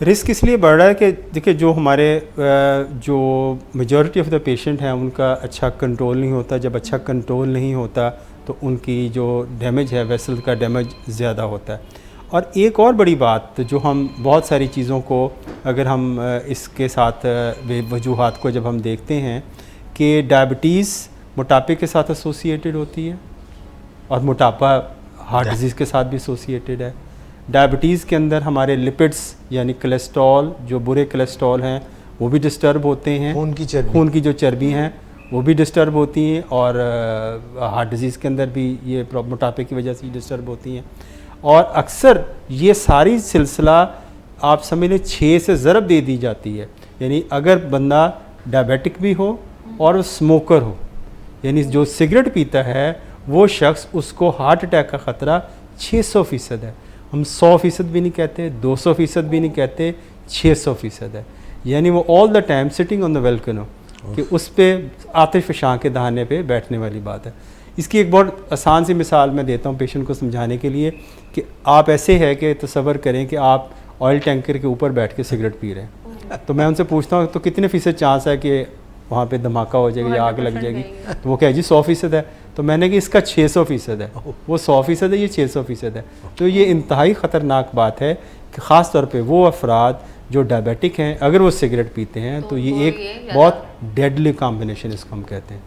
Risk इसलिए बढ़ रहा है कि देखिए जो हमारे जो मेजॉरिटी ऑफ द पेशेंट हैं उनका अच्छा कंट्रोल नहीं होता। जब अच्छा कंट्रोल नहीं होता तो उनकी जो डैमेज है, वेसल का डैमेज ज़्यादा होता है। और एक और बड़ी बात जो हम बहुत सारी चीज़ों को अगर हम इसके साथ वजूहात को जब हम देखते हैं कि डायबिटीज़ मोटापे के साथ एसोसिएटेड होती है और मोटापा हार्ट डिजीज़ के साथ भी एसोसिएटेड है। डायबिटीज़ के अंदर हमारे लिपिड्स यानी कोलेस्ट्रॉल, जो बुरे कोलेस्ट्रॉल हैं वो भी डिस्टर्ब होते हैं। खून की जो चर्बी हैं वो भी डिस्टर्ब होती हैं और हार्ट डिजीज़ के अंदर भी ये मोटापे की वजह से डिस्टर्ब होती हैं। और अक्सर ये सारी सिलसिला आप समझ लें 6 से ज़रब दे दी जाती है। यानी अगर बंदा डायबिटिक भी हो और स्मोकर हो, यानी जो सिगरेट पीता है वो शख्स, उसको हार्ट अटैक का ख़तरा 600% है। हम 100% भी नहीं कहते, 200% भी नहीं कहते, 600% है। यानी वो all the time sitting on the volcano कि उस पर आतिश शां के दहाने पे बैठने वाली बात है। इसकी एक बहुत आसान सी मिसाल मैं देता हूँ पेशेंट को समझाने के लिए कि आप ऐसे है कि तसव्वुर करें कि आप ऑयल टैंकर के ऊपर बैठ के सिगरेट पी रहे हैं। तो मैं उनसे पूछता हूँ तो कितने फ़ीसद चांस है कि वहाँ पे धमाका हो जाएगा या आग लग जाएगी? तो वो कहे जी 100% है। तो मैंने कि इसका 600% है। वो 100% है, ये 600% है। तो ये इंतहाई ख़तरनाक बात है कि ख़ास तौर पे वो अफराद जो डायबिटिक हैं अगर वो सिगरेट पीते हैं तो ये एक बहुत डेडली कॉम्बिनेशन इसको हम कहते हैं।